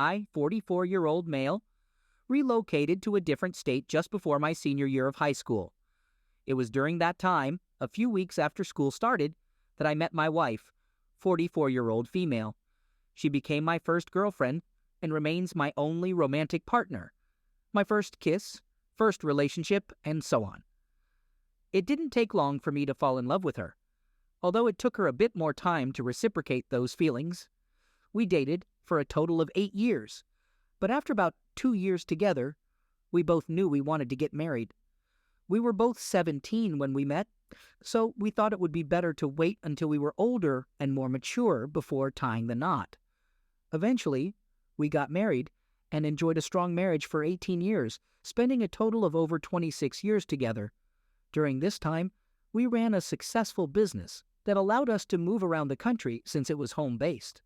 I, 44-year-old male, relocated to a different state just before my senior year of high school. It was during that time, a few weeks after school started, that I met my wife, 44-year-old female. She became my first girlfriend and remains my only romantic partner, my first kiss, first relationship, and so on. It didn't take long for me to fall in love with her, although it took her a bit more time to reciprocate those feelings. We dated for a total of 8 years, but after about 2 years together, we both knew we wanted to get married. We were both 17 when we met, so we thought it would be better to wait until we were older and more mature before tying the knot. Eventually, we got married and enjoyed a strong marriage for 18 years, spending a total of over 26 years together. During this time, we ran a successful business that allowed us to move around the country since it was home-based.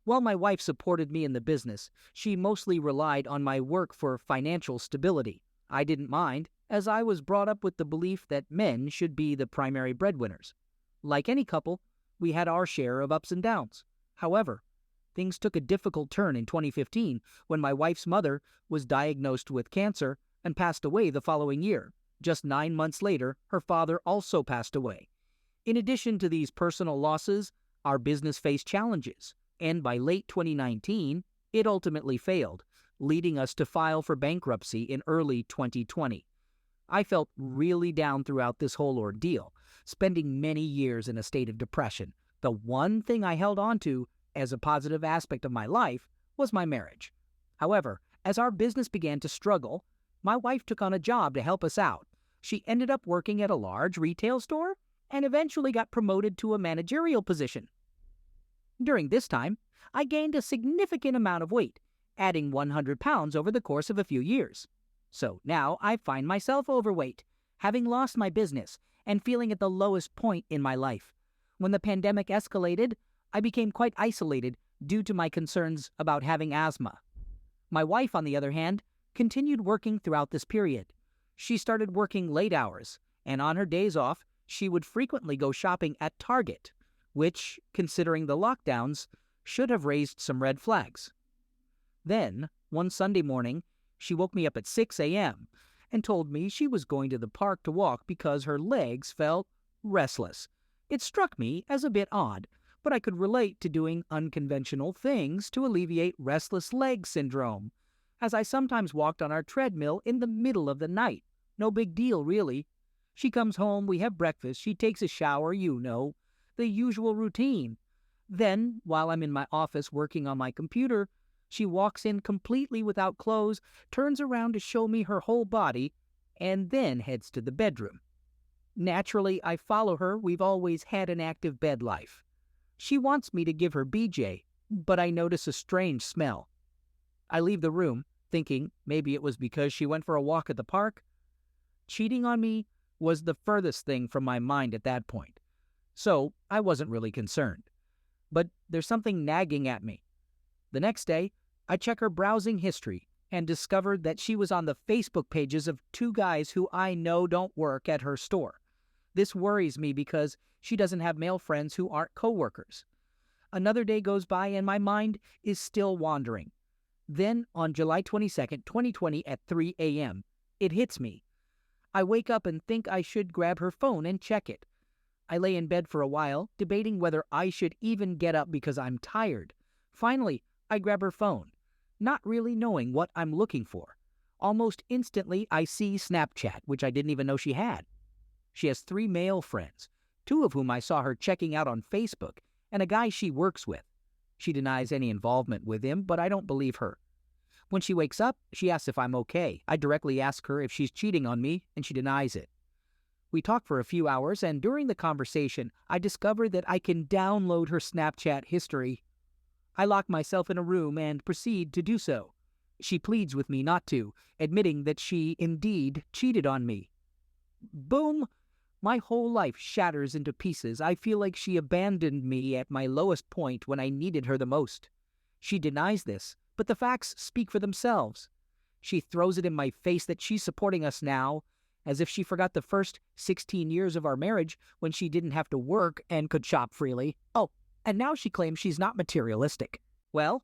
While my wife supported me in the business, she mostly relied on my work for financial stability. I didn't mind, as I was brought up with the belief that men should be the primary breadwinners. Like any couple, we had our share of ups and downs. However, things took a difficult turn in 2015 when my wife's mother was diagnosed with cancer and passed away the following year. Just 9 months later, her father also passed away. In addition to these personal losses, our business faced challenges, and by late 2019, it ultimately failed, leading us to file for bankruptcy in early 2020. I felt really down throughout this whole ordeal, spending many years in a state of depression. The one thing I held on to as a positive aspect of my life was my marriage. However, as our business began to struggle, my wife took on a job to help us out. She ended up working at a large retail store and eventually got promoted to a managerial position. During this time, I gained a significant amount of weight, adding 100 pounds over the course of a few years. So now I find myself overweight, having lost my business and feeling at the lowest point in my life. When the pandemic escalated, I became quite isolated due to my concerns about having asthma. My wife, on the other hand, continued working throughout this period. She started working late hours, and on her days off, she would frequently go shopping at Target, which, considering the lockdowns, should have raised some red flags. Then, one Sunday morning, she woke me up at 6 a.m. and told me she was going to the park to walk because her legs felt restless. It struck me as a bit odd, but I could relate to doing unconventional things to alleviate restless leg syndrome, as I sometimes walked on our treadmill in the middle of the night. No big deal, really. She comes home, we have breakfast, she takes a shower, the usual routine. Then, while I'm in my office working on my computer, she walks in completely without clothes, turns around to show me her whole body, and then heads to the bedroom. Naturally, I follow her. We've always had an active bed life. She wants me to give her BJ, but I notice a strange smell. I leave the room, thinking maybe it was because she went for a walk at the park. Cheating on me was the furthest thing from my mind at that point, so I wasn't really concerned. But there's something nagging at me. The next day, I check her browsing history and discovered that she was on the Facebook pages of 2 guys who I know don't work at her store. This worries me because she doesn't have male friends who aren't coworkers. Another day goes by and my mind is still wandering. Then, on July 22nd, 2020 at 3 a.m., it hits me. I wake up and think I should grab her phone and check it. I lay in bed for a while, debating whether I should even get up because I'm tired. Finally, I grab her phone, not really knowing what I'm looking for. Almost instantly, I see Snapchat, which I didn't even know she had. She has 3 male friends, 2 of whom I saw her checking out on Facebook, and a guy she works with. She denies any involvement with him, but I don't believe her. When she wakes up, she asks if I'm okay. I directly ask her if she's cheating on me, and she denies it. We talk for a few hours, and during the conversation, I discover that I can download her Snapchat history. I lock myself in a room and proceed to do so. She pleads with me not to, admitting that she indeed cheated on me. Boom! My whole life shatters into pieces. I feel like she abandoned me at my lowest point when I needed her the most. She denies this, but the facts speak for themselves. She throws it in my face that she's supporting us now, as if she forgot the first 16 years of our marriage when she didn't have to work and could shop freely. Oh, and now she claims she's not materialistic. Well,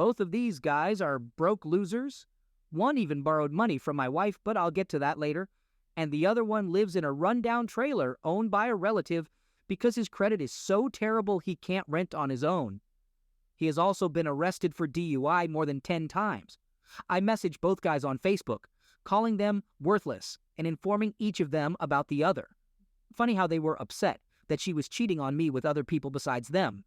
Both of these guys are broke losers. One even borrowed money from my wife, but I'll get to that later. And the other one lives in a rundown trailer owned by a relative because his credit is so terrible he can't rent on his own. He has also been arrested for DUI more than 10 times. I messaged both guys on Facebook, calling them worthless and informing each of them about the other. Funny how they were upset that she was cheating on me with other people besides them.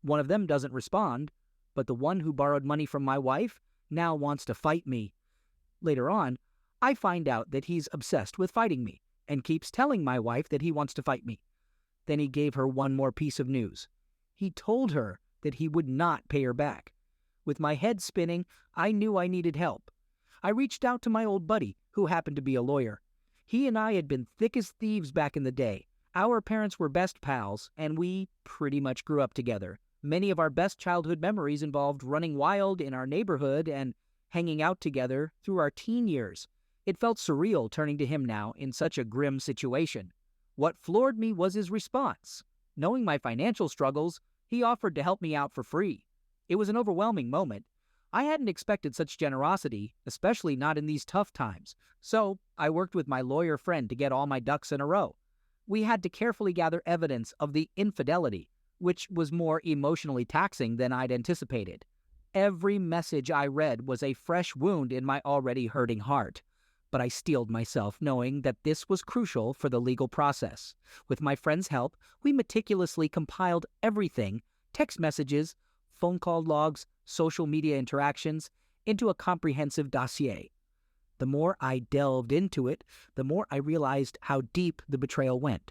One of them doesn't respond, but the one who borrowed money from my wife now wants to fight me. Later on, I find out that he's obsessed with fighting me and keeps telling my wife that he wants to fight me. Then he gave her one more piece of news. He told her that he would not pay her back. With my head spinning, I knew I needed help. I reached out to my old buddy, who happened to be a lawyer. He and I had been thick as thieves back in the day. Our parents were best pals, and we pretty much grew up together. Many of our best childhood memories involved running wild in our neighborhood and hanging out together through our teen years. It felt surreal turning to him now in such a grim situation. What floored me was his response. Knowing my financial struggles, he offered to help me out for free. It was an overwhelming moment. I hadn't expected such generosity, especially not in these tough times. So I worked with my lawyer friend to get all my ducks in a row. We had to carefully gather evidence of the infidelity, which was more emotionally taxing than I'd anticipated. Every message I read was a fresh wound in my already hurting heart. But I steeled myself knowing that this was crucial for the legal process. With my friend's help, we meticulously compiled everything, text messages, phone call logs, social media interactions, into a comprehensive dossier. The more I delved into it, the more I realized how deep the betrayal went.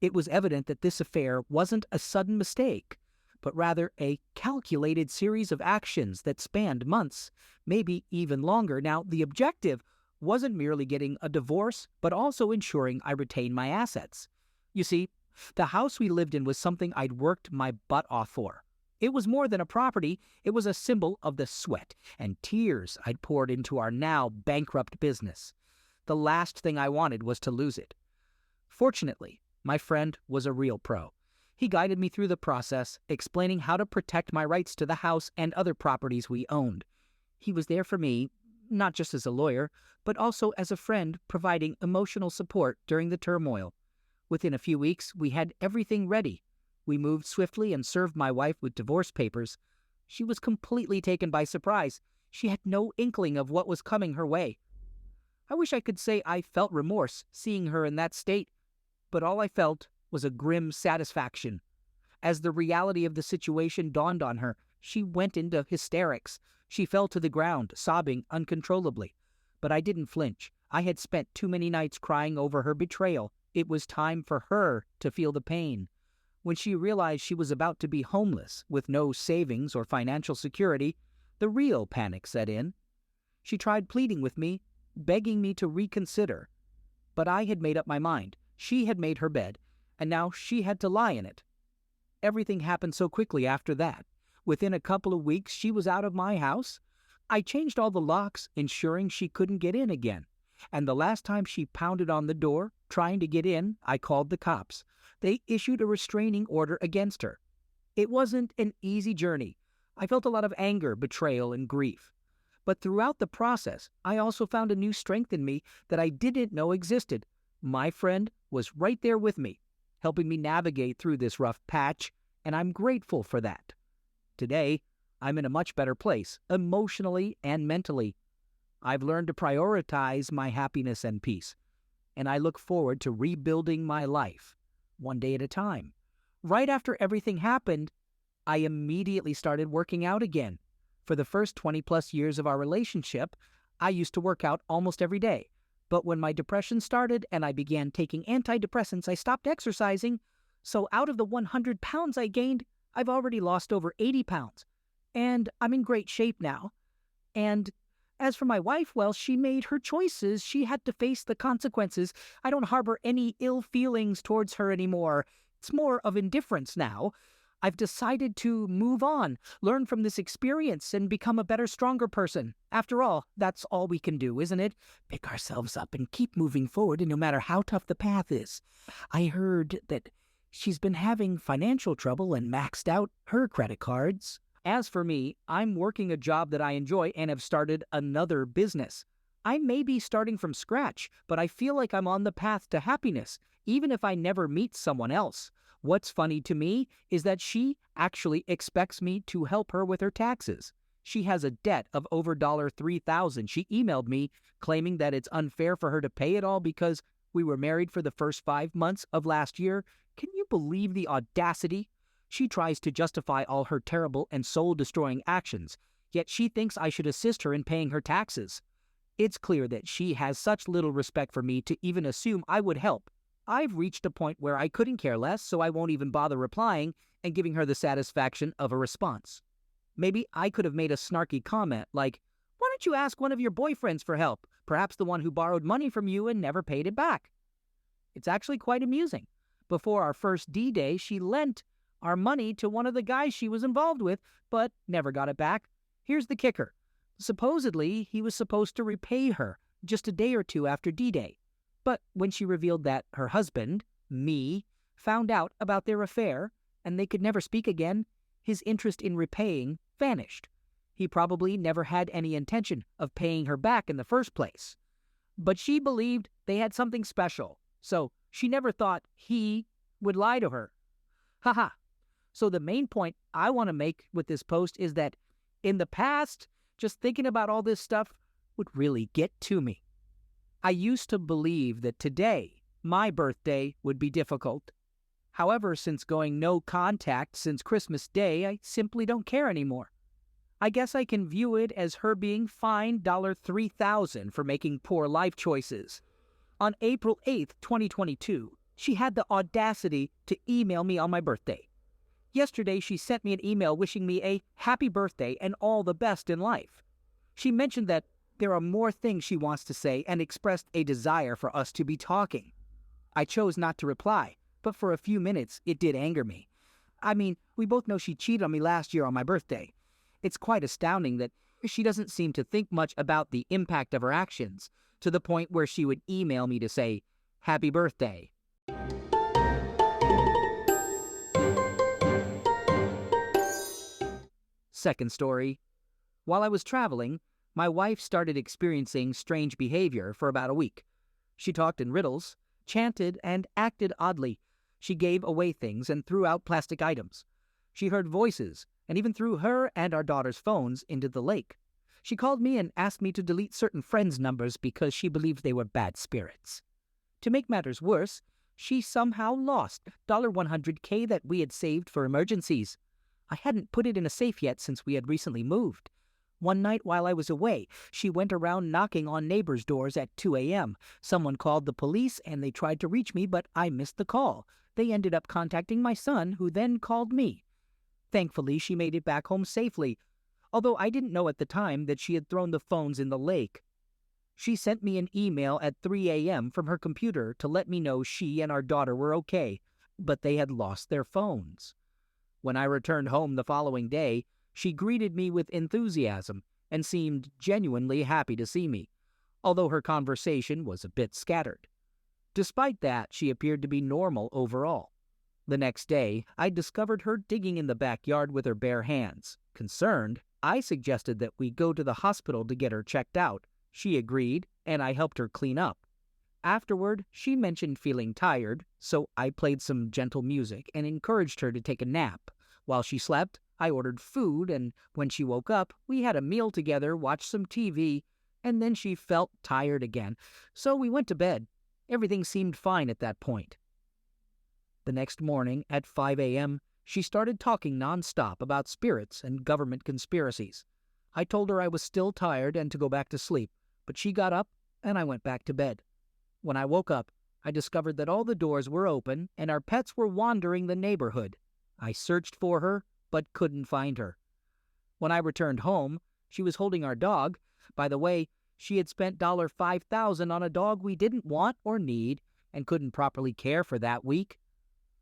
It was evident that this affair wasn't a sudden mistake, but rather a calculated series of actions that spanned months, maybe even longer. Now, the objective wasn't merely getting a divorce, but also ensuring I retained my assets. You see, the house we lived in was something I'd worked my butt off for. It was more than a property, it was a symbol of the sweat and tears I'd poured into our now bankrupt business. The last thing I wanted was to lose it. Fortunately, my friend was a real pro. He guided me through the process, explaining how to protect my rights to the house and other properties we owned. He was there for me, not just as a lawyer, but also as a friend, providing emotional support during the turmoil. Within a few weeks, we had everything ready. We moved swiftly and served my wife with divorce papers. She was completely taken by surprise. She had no inkling of what was coming her way. I wish I could say I felt remorse seeing her in that state, but all I felt was a grim satisfaction. As the reality of the situation dawned on her, she went into hysterics. She fell to the ground, sobbing uncontrollably. But I didn't flinch. I had spent too many nights crying over her betrayal. It was time for her to feel the pain. When she realized she was about to be homeless, with no savings or financial security, the real panic set in. She tried pleading with me, begging me to reconsider. But I had made up my mind. She had made her bed, and now she had to lie in it. Everything happened so quickly after that. Within a couple of weeks, she was out of my house. I changed all the locks, ensuring she couldn't get in again. And the last time she pounded on the door, trying to get in, I called the cops. They issued a restraining order against her. It wasn't an easy journey. I felt a lot of anger, betrayal, and grief. But throughout the process, I also found a new strength in me that I didn't know existed. My friend was right there with me, helping me navigate through this rough patch, and I'm grateful for that. Today, I'm in a much better place, emotionally and mentally. I've learned to prioritize my happiness and peace, and I look forward to rebuilding my life, one day at a time. Right after everything happened, I immediately started working out again. For the first 20-plus years of our relationship, I used to work out almost every day. But when my depression started and I began taking antidepressants, I stopped exercising. So out of the 100 pounds I gained, I've already lost over 80 pounds. And I'm in great shape now. And as for my wife, well, she made her choices. She had to face the consequences. I don't harbor any ill feelings towards her anymore. It's more of indifference now. I've decided to move on, learn from this experience, and become a better, stronger person. After all, that's all we can do, isn't it? Pick ourselves up and keep moving forward, and no matter how tough the path is. I heard that she's been having financial trouble and maxed out her credit cards. As for me, I'm working a job that I enjoy and have started another business. I may be starting from scratch, but I feel like I'm on the path to happiness, even if I never meet someone else. What's funny to me is that she actually expects me to help her with her taxes. She has a debt of over $3,000. She emailed me claiming that it's unfair for her to pay it all because we were married for the first 5 months of last year. Can you believe the audacity? She tries to justify all her terrible and soul-destroying actions, yet she thinks I should assist her in paying her taxes. It's clear that she has such little respect for me to even assume I would help. I've reached a point where I couldn't care less, so I won't even bother replying and giving her the satisfaction of a response. Maybe I could have made a snarky comment like, "Why don't you ask one of your boyfriends for help? Perhaps the one who borrowed money from you and never paid it back." It's actually quite amusing. Before our first D-Day, she lent our money to one of the guys she was involved with, but never got it back. Here's the kicker. Supposedly, he was supposed to repay her just a day or two after D-Day. But when she revealed that her husband, me, found out about their affair and they could never speak again, his interest in repaying vanished. He probably never had any intention of paying her back in the first place. But she believed they had something special, so she never thought he would lie to her. Haha. So the main point I want to make with this post is that in the past, just thinking about all this stuff would really get to me. I used to believe that today, my birthday, would be difficult. However, since going no contact since Christmas Day, I simply don't care anymore. I guess I can view it as her being fined $3,000 for making poor life choices. On April 8th, 2022, she had the audacity to email me on my birthday. Yesterday, she sent me an email wishing me a happy birthday and all the best in life. She mentioned that there are more things she wants to say and expressed a desire for us to be talking. I chose not to reply, but for a few minutes, it did anger me. I mean, we both know she cheated on me last year on my birthday. It's quite astounding that she doesn't seem to think much about the impact of her actions, to the point where she would email me to say, "Happy birthday." Second story. While I was traveling, my wife started experiencing strange behavior for about a week. She talked in riddles, chanted, and acted oddly. She gave away things and threw out plastic items. She heard voices and even threw her and our daughter's phones into the lake. She called me and asked me to delete certain friends' numbers because she believed they were bad spirits. To make matters worse, she somehow lost $100K that we had saved for emergencies. I hadn't put it in a safe yet since we had recently moved. One night while I was away, she went around knocking on neighbors' doors at 2 a.m. Someone called the police and they tried to reach me, but I missed the call. They ended up contacting my son, who then called me. Thankfully, she made it back home safely, although I didn't know at the time that she had thrown the phones in the lake. She sent me an email at 3 a.m. from her computer to let me know she and our daughter were okay, but they had lost their phones. When I returned home the following day, she greeted me with enthusiasm and seemed genuinely happy to see me, although her conversation was a bit scattered. Despite that, she appeared to be normal overall. The next day, I discovered her digging in the backyard with her bare hands. Concerned, I suggested that we go to the hospital to get her checked out. She agreed, and I helped her clean up. Afterward, she mentioned feeling tired, so I played some gentle music and encouraged her to take a nap. While she slept, I ordered food, and when she woke up, we had a meal together, watched some TV, and then she felt tired again, so we went to bed. Everything seemed fine at that point. The next morning, at 5 a.m., she started talking nonstop about spirits and government conspiracies. I told her I was still tired and to go back to sleep, but she got up and I went back to bed. When I woke up, I discovered that all the doors were open and our pets were wandering the neighborhood. I searched for her, but couldn't find her. When I returned home, she was holding our dog. By the way, she had spent $5,000 on a dog we didn't want or need and couldn't properly care for that week.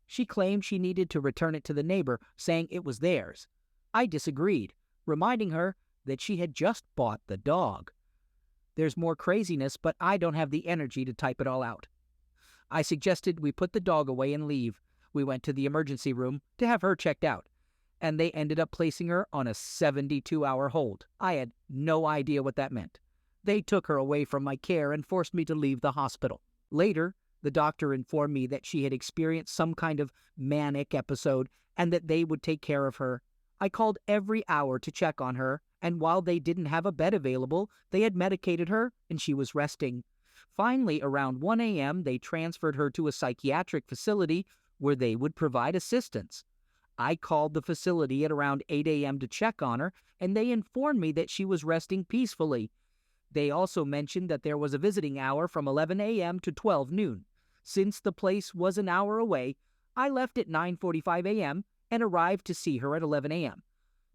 She claimed she needed to return it to the neighbor, saying it was theirs. I disagreed, reminding her that she had just bought the dog. There's more craziness, but I don't have the energy to type it all out. I suggested we put the dog away and leave. We went to the emergency room to have her checked out. and they ended up placing her on a 72-hour hold. I had no idea what that meant. They took her away from my care and forced me to leave the hospital. Later, the doctor informed me that she had experienced some kind of manic episode and that they would take care of her. I called every hour to check on her, and while they didn't have a bed available, they had medicated her and she was resting. Finally, around 1 a.m., they transferred her to a psychiatric facility where they would provide assistance. I called the facility at around 8 a.m. to check on her, and they informed me that she was resting peacefully. They also mentioned that there was a visiting hour from 11 a.m. to 12 noon. Since the place was an hour away, I left at 9:45 a.m. and arrived to see her at 11 a.m.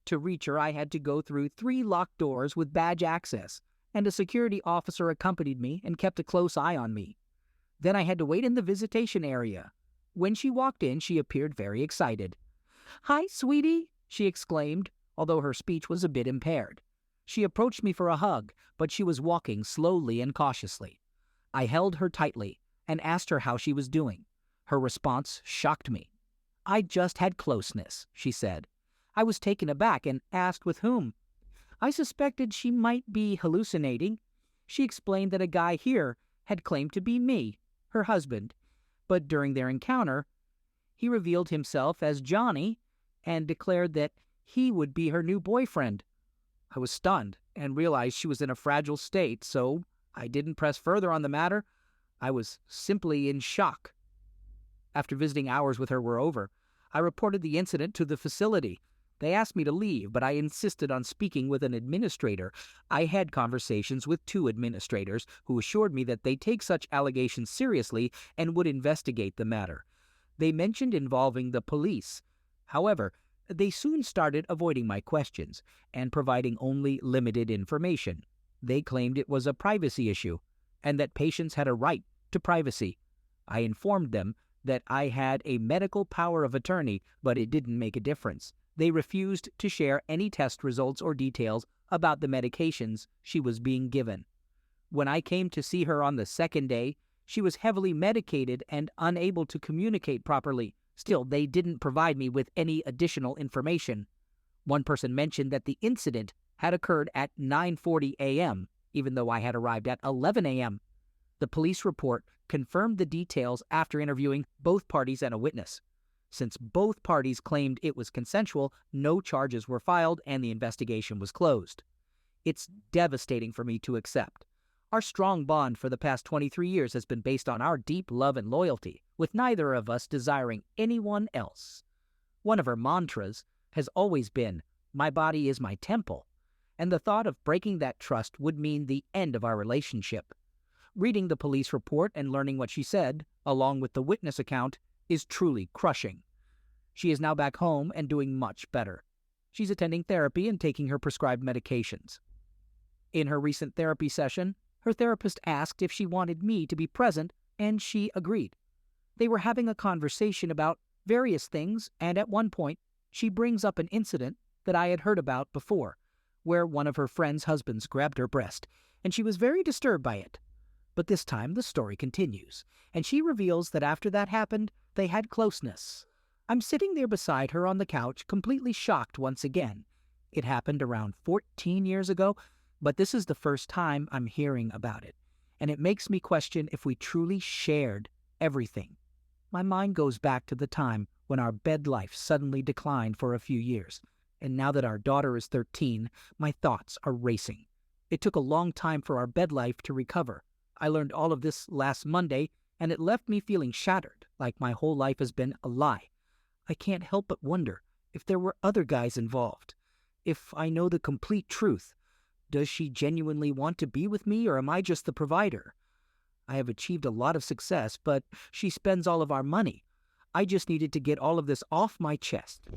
To reach her, I had to go through 3 locked doors with badge access, and a security officer accompanied me and kept a close eye on me. Then I had to wait in the visitation area. When she walked in, she appeared very excited. "Hi, sweetie," she exclaimed, although her speech was a bit impaired. She approached me for a hug, but she was walking slowly and cautiously. I held her tightly and asked her how she was doing. Her response shocked me. "I just had closeness," she said. I was taken aback and asked with whom. I suspected she might be hallucinating. She explained that a guy here had claimed to be me, her husband, but during their encounter, he revealed himself as Johnny and declared that he would be her new boyfriend. I was stunned and realized she was in a fragile state, so I didn't press further on the matter. I was simply in shock. After visiting hours with her were over, I reported the incident to the facility. They asked me to leave, but I insisted on speaking with an administrator. I had conversations with 2 administrators who assured me that they take such allegations seriously and would investigate the matter. They mentioned involving the police. However, they soon started avoiding my questions and providing only limited information. They claimed it was a privacy issue and that patients had a right to privacy. I informed them that I had a medical power of attorney, but it didn't make a difference. They refused to share any test results or details about the medications she was being given. When I came to see her on the second day, she was heavily medicated and unable to communicate properly. Still, they didn't provide me with any additional information. One person mentioned that the incident had occurred at 9:40 a.m., even though I had arrived at 11 a.m. The police report confirmed the details after interviewing both parties and a witness. Since both parties claimed it was consensual, no charges were filed and the investigation was closed. It's devastating for me to accept. Our strong bond for the past 23 years has been based on our deep love and loyalty, with neither of us desiring anyone else. One of her mantras has always been, "My body is my temple," and the thought of breaking that trust would mean the end of our relationship. Reading the police report and learning what she said, along with the witness account, is truly crushing. She is now back home and doing much better. She's attending therapy and taking her prescribed medications. In her recent therapy session, her therapist asked if she wanted me to be present, and she agreed. They were having a conversation about various things, and at one point, she brings up an incident that I had heard about before, where one of her friend's husbands grabbed her breast, and she was very disturbed by it. But this time, the story continues, and she reveals that after that happened, they had closeness. I'm sitting there beside her on the couch, completely shocked once again. It happened around 14 years ago, but this is the first time I'm hearing about it, and it makes me question if we truly shared everything. My mind goes back to the time when our bed life suddenly declined for a few years, and now that our daughter is 13, my thoughts are racing. It took a long time for our bed life to recover. I learned all of this last Monday, and it left me feeling shattered, like my whole life has been a lie. I can't help but wonder if there were other guys involved. If I know the complete truth, does she genuinely want to be with me, or am I just the provider? I have achieved a lot of success, but she spends all of our money. I just needed to get all of this off my chest.